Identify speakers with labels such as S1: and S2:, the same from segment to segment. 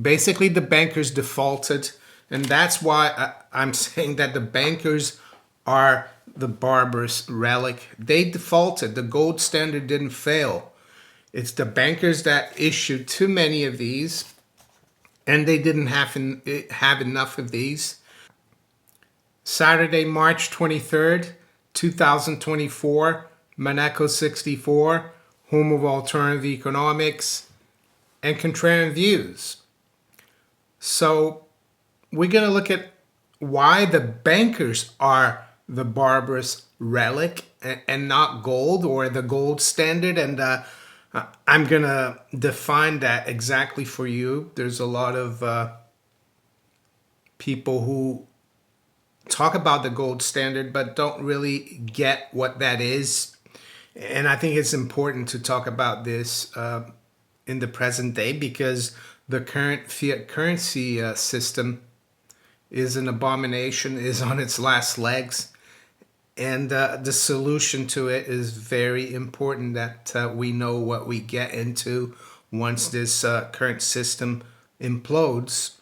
S1: Basically, the bankers defaulted, and that's why I'm saying that the bankers are the Barbarous relic. They defaulted. The gold standard didn't fail. It's the bankers that issued too many of these, and they didn't have enough of these. Saturday, March 23rd, 2024, Monaco 64, home of alternative economics and contrarian views. So we're going to look at why the bankers are the Barbarous relic and not gold, or the gold standard. And I'm going to define that exactly for you. There's a lot of people who talk about the gold standard but don't really get what that is. And I think it's important to talk about this in the present day, because the current fiat currency system is an abomination, is on its last legs. And the solution to it is very important, that we know what we get into once this current system implodes.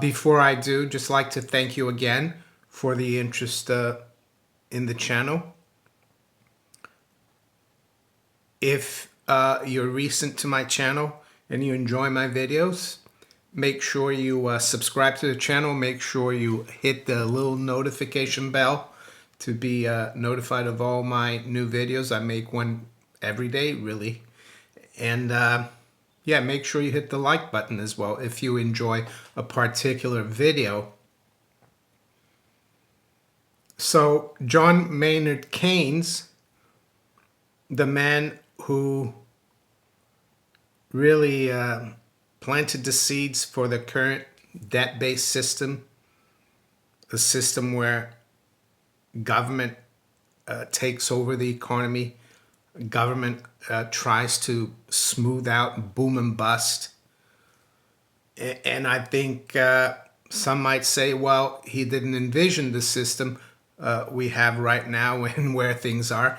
S1: Before I do, just like to thank you again for the interest in the channel. If you're recent to my channel and you enjoy my videos, make sure you subscribe to the channel. Make sure you hit the little notification bell to be notified of all my new videos. I make one every day, really. And yeah, make sure you hit the like button as well if you enjoy a particular video. So John Maynard Keynes, the man who really planted the seeds for the current debt-based system, a system where government takes over the economy, government tries to smooth out boom and bust. And I think some might say, well, he didn't envision the system we have right now and where things are.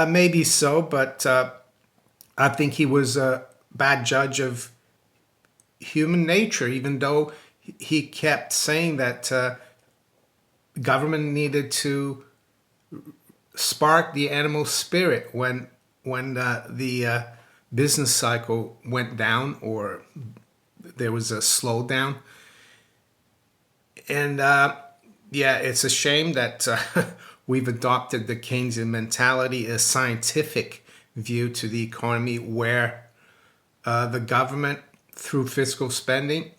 S1: Maybe so, but I think he was a bad judge of human nature, even though he kept saying that government needed to spark the animal spirit when the business cycle went down, or there was a slowdown. And yeah, it's a shame that we've adopted the Keynesian mentality, a scientific view to the economy, where the government, through fiscal spending,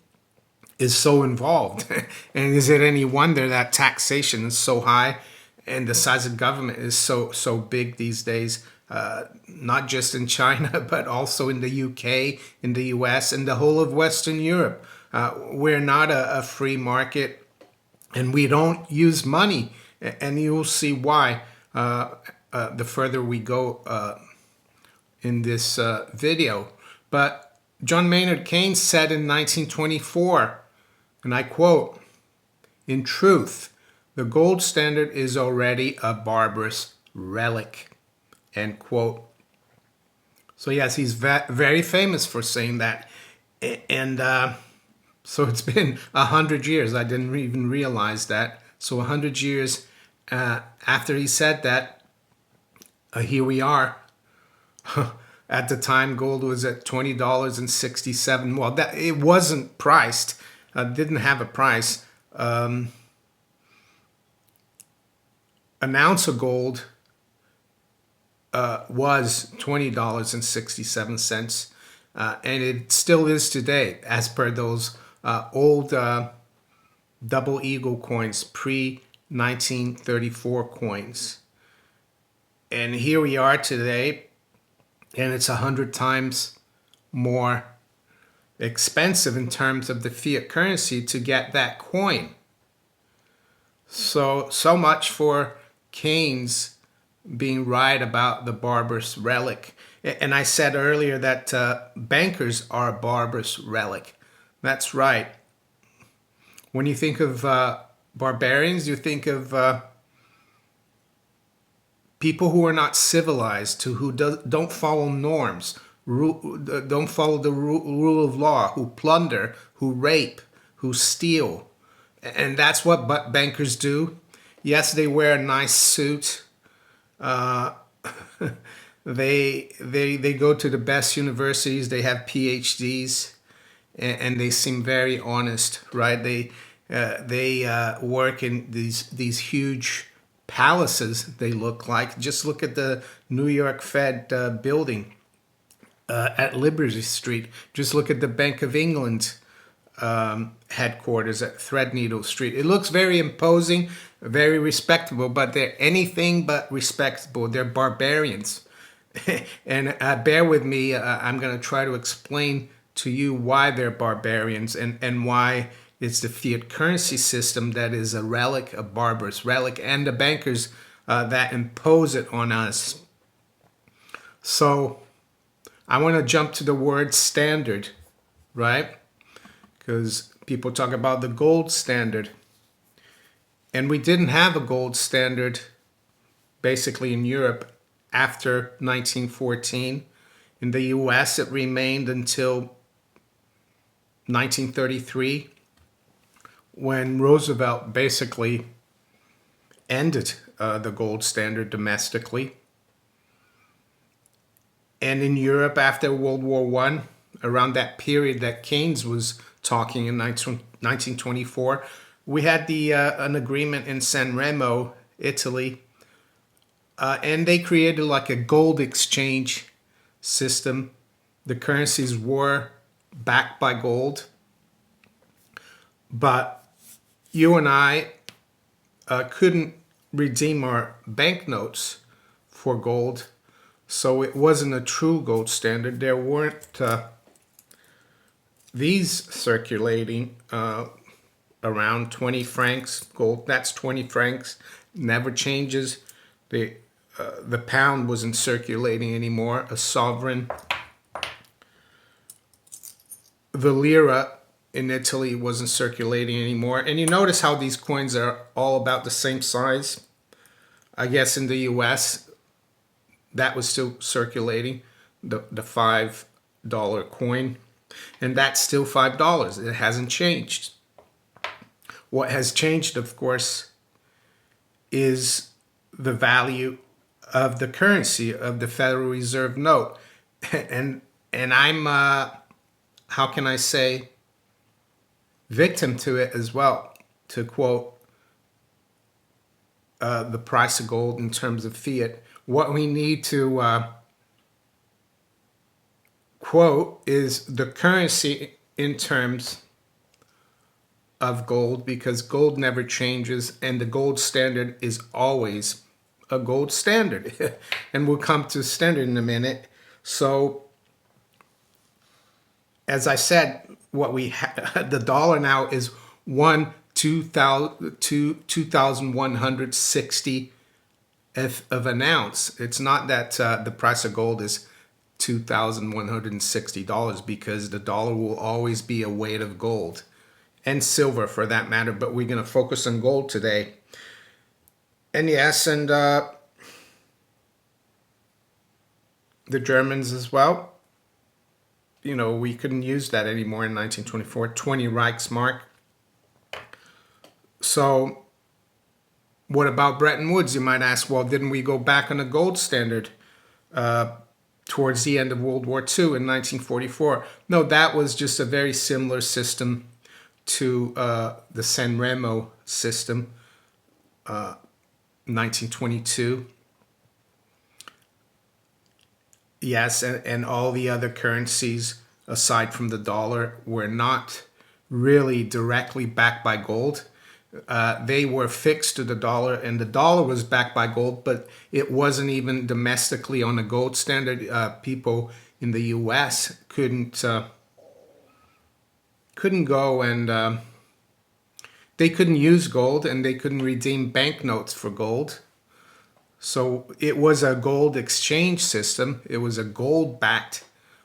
S1: is so involved. And is it any wonder that taxation is so high and the size of government is so big these days? Not just in China, but also in the UK, in the US, and the whole of Western Europe. We're not a free market, and we don't use money. And you'll see why the further we go in this video. But John Maynard Keynes said in 1924, and I quote, "In truth, the gold standard is already a barbarous relic," end quote. So yes, he's very famous for saying that. And so it's been 100 years. I didn't even realize that. So 100 years after he said that, here we are. At the time, gold was at $20.67. Well, that it wasn't priced. Didn't have a price. An ounce of gold was $20.67, and it still is today, as per those old double eagle coins, pre-1934 coins. And here we are today, and it's 100 times more expensive in terms of the fiat currency to get that coin. So much for Keynes being right about the barbarous relic. And I said earlier that bankers are a barbarous relic. That's right. When you think of barbarians, you think of people who are not civilized, who don't follow norms, don't follow the rule of law, who plunder, who rape, who steal. And that's what bankers do. Yes, they wear a nice suit. Uh, they go to the best universities. They have PhDs, and they seem very honest, right? They work in these huge palaces. They look like, just look at the New York Fed building at Liberty Street. Just look at the Bank of England headquarters at Threadneedle Street. It looks very imposing, very respectable, but they're anything but respectable. They're barbarians. And bear with me, I'm going to try to explain to you why they're barbarians, and why it's the fiat currency system that is a relic, a barbarous relic, and the bankers that impose it on us. So I want to jump to the word standard, right? Because people talk about the gold standard. And we didn't have a gold standard basically in Europe after 1914. In the US, it remained until 1933, when Roosevelt basically ended the gold standard domestically. And in Europe, after World War I, around that period that Keynes was talking in 1924, we had an agreement in San Remo, Italy, and they created like a gold exchange system. The currencies were backed by gold, but you and I couldn't redeem our banknotes for gold, so it wasn't a true gold standard. There weren't these circulating around 20 francs gold. That's 20 francs, never changes. The pound wasn't circulating anymore, a sovereign. The lira in Italy wasn't circulating anymore. And you notice how these coins are all about the same size. I guess in the US, that was still circulating, the $5 coin. And that's still $5. It hasn't changed. What has changed, of course, is the value of the currency, of the Federal Reserve note. And I'm, how can I say, victim to it as well, to quote the price of gold in terms of fiat. What we need to quote is the currency in terms of gold, because gold never changes, and the gold standard is always a gold standard. And we'll come to standard in a minute. So, as I said, what we the dollar now is 2,160th of an ounce. It's not that the price of gold is $2,160, because the dollar will always be a weight of gold, and silver for that matter, but we're going to focus on gold today. And yes, and the Germans as well, you know, we couldn't use that anymore in 1924, 20 Reichsmark. So what about Bretton Woods? You might ask, well, didn't we go back on a gold standard towards the end of World War II in 1944? No, that was just a very similar system to the San Remo system, 1922. Yes, and all the other currencies aside from the dollar were not really directly backed by gold. They were fixed to the dollar, and the dollar was backed by gold, but it wasn't even domestically on a gold standard. People in the U.S. couldn't go, and they couldn't use gold, and they couldn't redeem banknotes for gold. So it was a gold exchange system. It was a gold-backed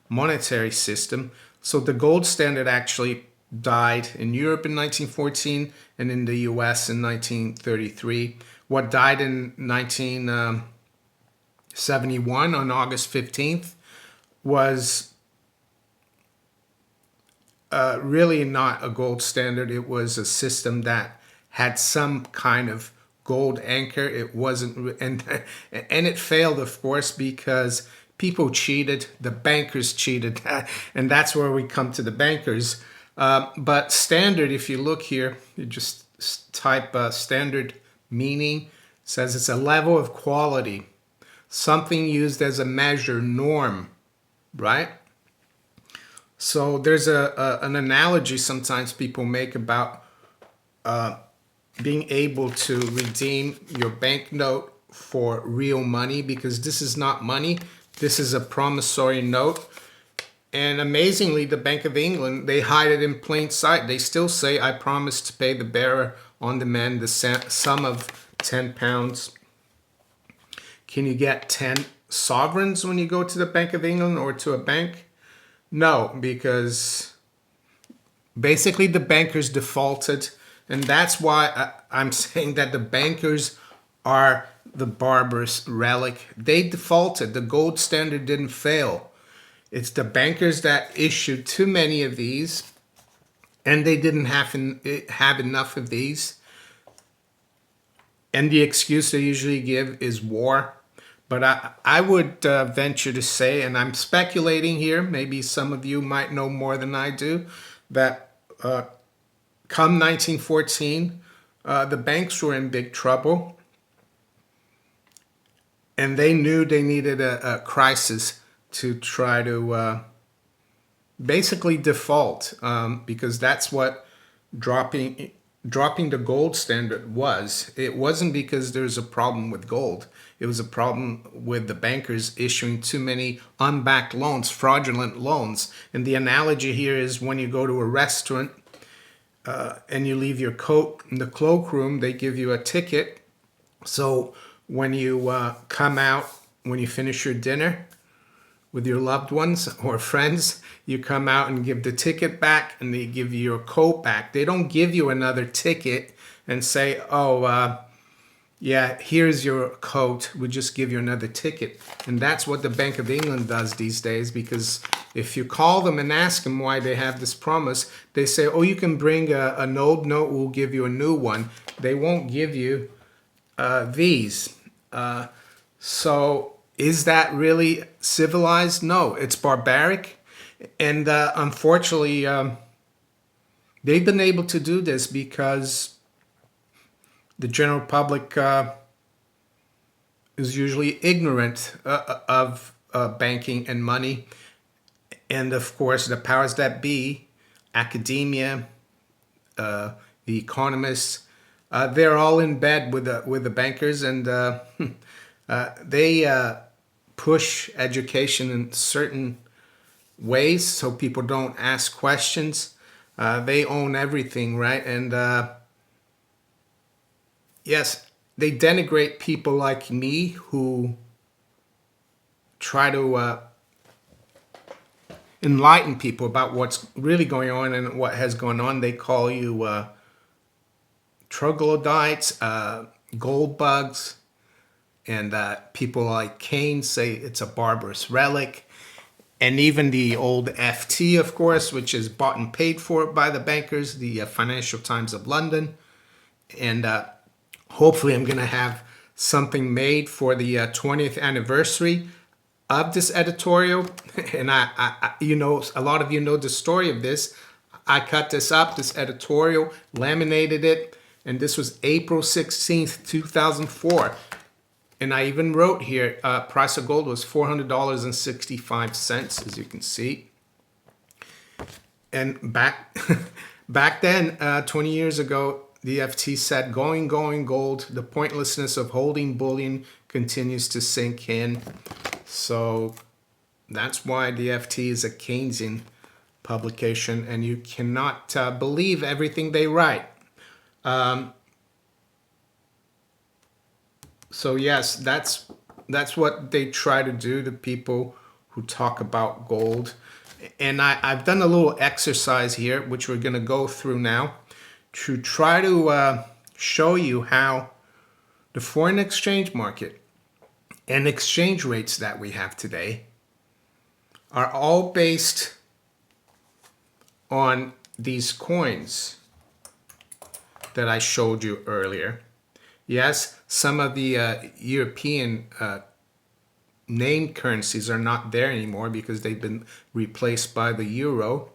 S1: monetary system. So the gold standard actually died in Europe in 1914 and in the US in 1933. What died in 1971 on August 15th was really not a gold standard. It was a system that had some kind of gold anchor. It wasn't, and it failed, of course, because people cheated. The bankers cheated, and that's where we come to the bankers. But standard, if you look here, you just type standard meaning. It says it's a level of quality, something used as a measure, norm, right? So there's an analogy sometimes people make about being able to redeem your banknote for real money, because this is not money. This is a promissory note. And amazingly, the Bank of England, they hide it in plain sight. They still say, I promise to pay the bearer on demand the sum of £10. Can you get 10 sovereigns when you go to the Bank of England or to a bank? No, because basically the bankers defaulted. And that's why I'm saying that the bankers are the Barbarous Relic. They defaulted. The gold standard didn't fail. It's the bankers that issued too many of these, and they didn't have enough of these. And the excuse they usually give is war. But I would venture to say, and I'm speculating here, maybe some of you might know more than I do, that come 1914, the banks were in big trouble. And they knew they needed a crisis to try to basically default, because that's what dropping the gold standard was. It wasn't because there's a problem with gold. It was a problem with the bankers issuing too many unbacked loans, fraudulent loans. And the analogy here is when you go to a restaurant and you leave your coat in the cloakroom, they give you a ticket. So when you come out, when you finish your dinner with your loved ones or friends, you come out and give the ticket back, and they give you your coat back. They don't give you another ticket and say, oh, yeah, here's your coat. We'll just give you another ticket. And that's what the Bank of England does these days, because if you call them and ask them why they have this promise, they say, oh, you can bring an old note, we'll give you a new one. They won't give you these. So is that really civilized? No, it's barbaric. And unfortunately, they've been able to do this because the general public is usually ignorant of banking and money. And of course, the powers that be, academia, the economists, they're all in bed with the bankers, and they push education in certain ways so people don't ask questions. They own everything, right? And yes, they denigrate people like me who try to enlighten people about what's really going on and what has gone on. They call you troglodytes, gold bugs, and people like Keynes say it's a barbarous relic. And even the old FT, of course, which is bought and paid for by the bankers, the Financial Times of London. And hopefully I'm going to have something made for the 20th anniversary of this editorial. And I, you know, a lot of you know the story of this. I cut this up, this editorial, laminated it, and this was April 16th, 2004. And I even wrote here, price of gold was $400.65, as you can see. And back then, 20 years ago, the FT said, going gold, the pointlessness of holding bullion continues to sink in. So that's why the FT is a Keynesian publication, and you cannot believe everything they write. So yes, that's what they try to do to people who talk about gold. And I've done a little exercise here, which we're going to go through now, to try to show you how the foreign exchange market and exchange rates that we have today are all based on these coins that I showed you earlier. Yes, some of the European named currencies are not there anymore because they've been replaced by the euro.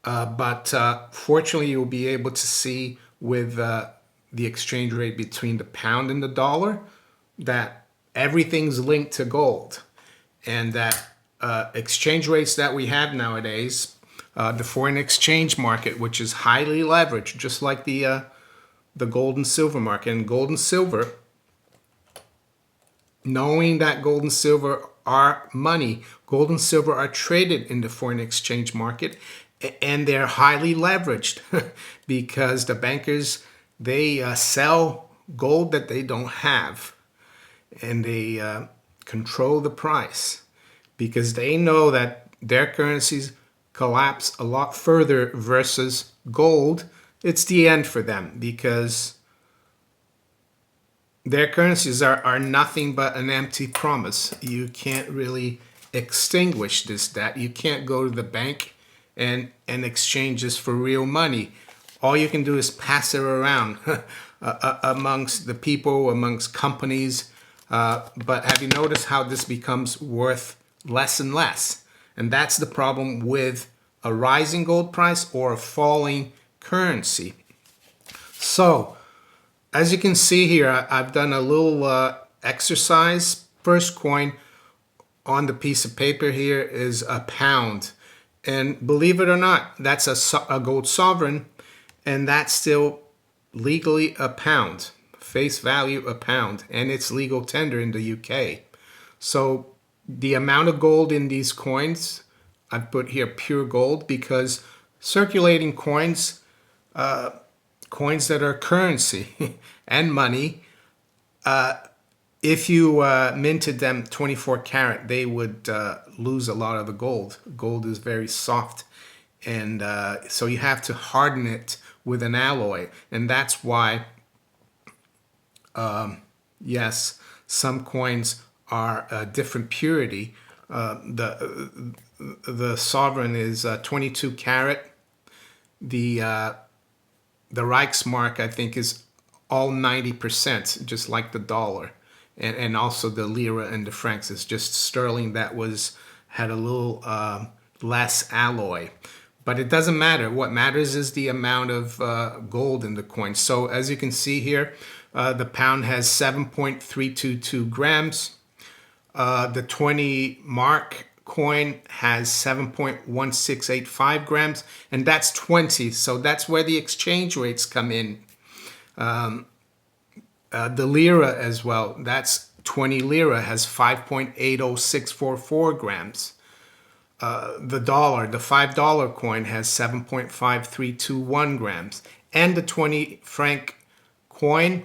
S1: But fortunately, you'll be able to see with the exchange rate between the pound and the dollar that everything's linked to gold, and that exchange rates that we have nowadays, the foreign exchange market, which is highly leveraged, just like the gold and silver market. And gold and silver, knowing that gold and silver are money, gold and silver are traded in the foreign exchange market, and they're highly leveraged because the bankers, they sell gold that they don't have, and they control the price because they know that their currencies collapse a lot further versus gold. It's the end for them because their currencies are nothing but an empty promise. You can't really extinguish this debt. You can't go to the bank and exchange this for real money. All you can do is pass it around amongst the people, amongst companies. But have you noticed how this becomes worth less and less? And that's the problem with a rising gold price or a falling currency. So, as you can see here, I've done a little exercise. First coin on the piece of paper here is a pound. And believe it or not, that's a gold sovereign, and that's still legally a pound, face value a pound, and it's legal tender in the UK. So the amount of gold in these coins, I've put here pure gold because circulating coins, coins that are currency and money, if you minted them 24 karat, they would lose a lot of the gold. Gold is very soft, and so you have to harden it with an alloy, and that's why, yes, some coins are a different purity. The sovereign is 22 karat. The Reichsmark, I think, is all 90%, just like the dollar. And also the lira and the francs is just sterling that had a little less alloy. But it doesn't matter. What matters is the amount of gold in the coin. So as you can see here, the pound has 7.322 grams. The 20 mark coin has 7.1685 grams, and that's 20. So that's where the exchange rates come in. The lira as well, that's 20 lira, has 5.80644 grams. The dollar, the $5 coin, has 7.5321 grams. And the 20 franc coin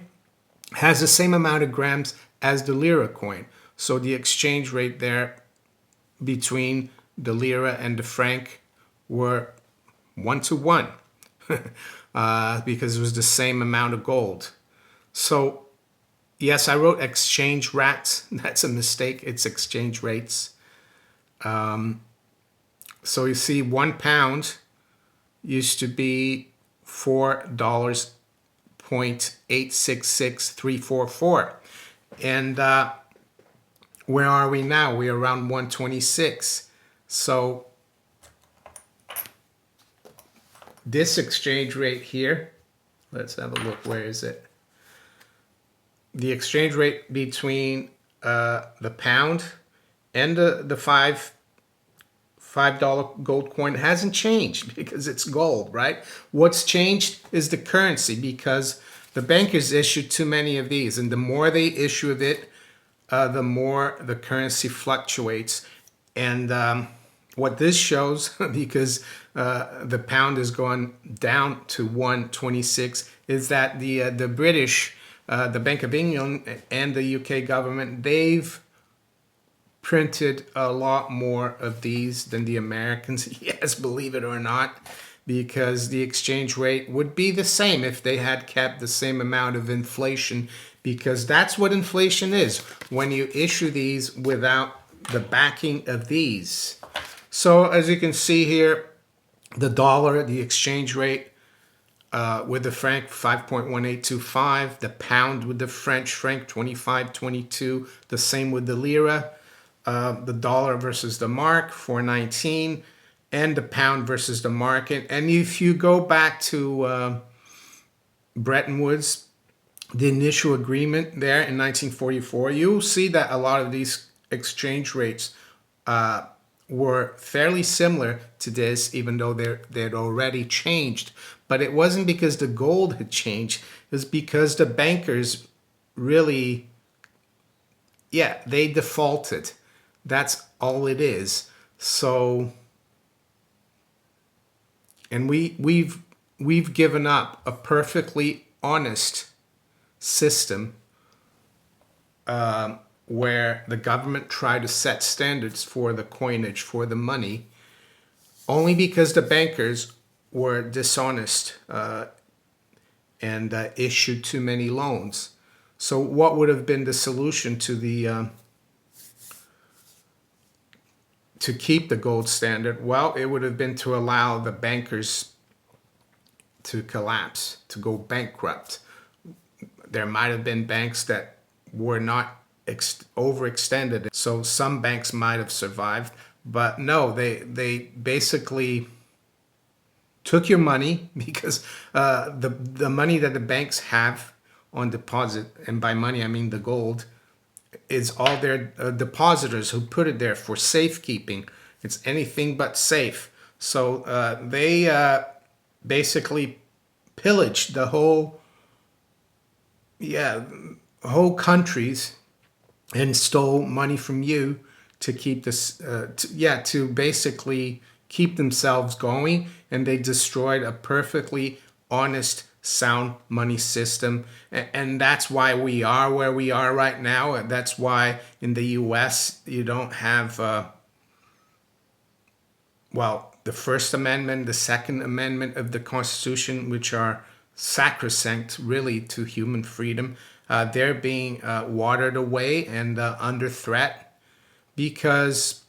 S1: has the same amount of grams as the lira coin. So the exchange rate there between the lira and the franc were 1-to-1 because it was the same amount of gold. So, yes, I wrote exchange rats. That's a mistake. It's exchange rates. So you see, 1 pound used to be $4.866344. And where are we now? We're around 126. So this exchange rate here, let's have a look. Where is it? The exchange rate between the pound and the $5 gold coin hasn't changed because it's gold, right? What's changed is the currency because the bankers issued too many of these, and the more they issue of it, the more the currency fluctuates. And what this shows, because the pound is going down to 126, is that the British, the Bank of England and the UK government, they've printed a lot more of these than the Americans. Yes, believe it or not, because the exchange rate would be the same if they had kept the same amount of inflation, because that's what inflation is. When you issue these without the backing of these. So as you can see here, the dollar, the exchange rate with the franc 5.1825, the pound with the French franc 25.22, the same with the lira, the dollar versus the mark 4.19, and the pound versus the mark. And if you go back to Bretton Woods, the initial agreement there in 1944, you'll see that a lot of these exchange rates were fairly similar to this, even though they'd already changed. But it wasn't because the gold had changed. It was because the bankers really, yeah, they defaulted. That's all it is. So, and we've given up a perfectly honest system where the government tried to set standards for the coinage, for the money, only because the bankers were dishonest and issued too many loans. So what would have been the solution to the to keep the gold standard? Well, it would have been to allow the bankers to collapse, to go bankrupt. There might have been banks that were not overextended, so some banks might have survived. But no, they basically took your money because the money that the banks have on deposit, and by money I mean the gold, is all their depositors who put it there for safekeeping. It's anything but safe. So they basically pillaged the whole countries and stole money from you to keep this to basically keep themselves going, and they destroyed a perfectly honest, sound money system. And that's why we are where we are right now. And that's why in the US you don't have the First Amendment, the Second Amendment of the Constitution, which are sacrosanct really to human freedom. They're being watered away and under threat, because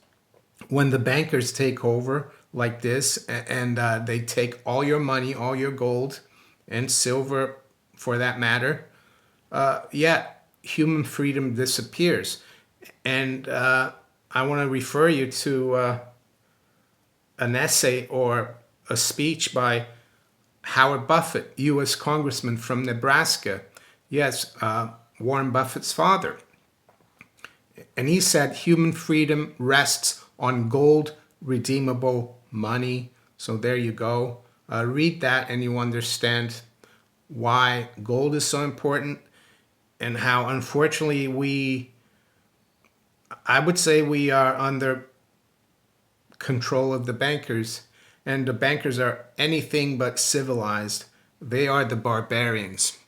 S1: when the bankers take over like this and they take all your money, all your gold and silver for that matter, human freedom disappears. And I want to refer you to an essay or a speech by Howard Buffett, U.S. Congressman from Nebraska. Yes, Warren Buffett's father. And he said human freedom rests on gold redeemable money. So there you go. Read that and you understand why gold is so important, and how unfortunately I would say we are under control of the bankers, and the bankers are anything but civilized. They are the barbarians.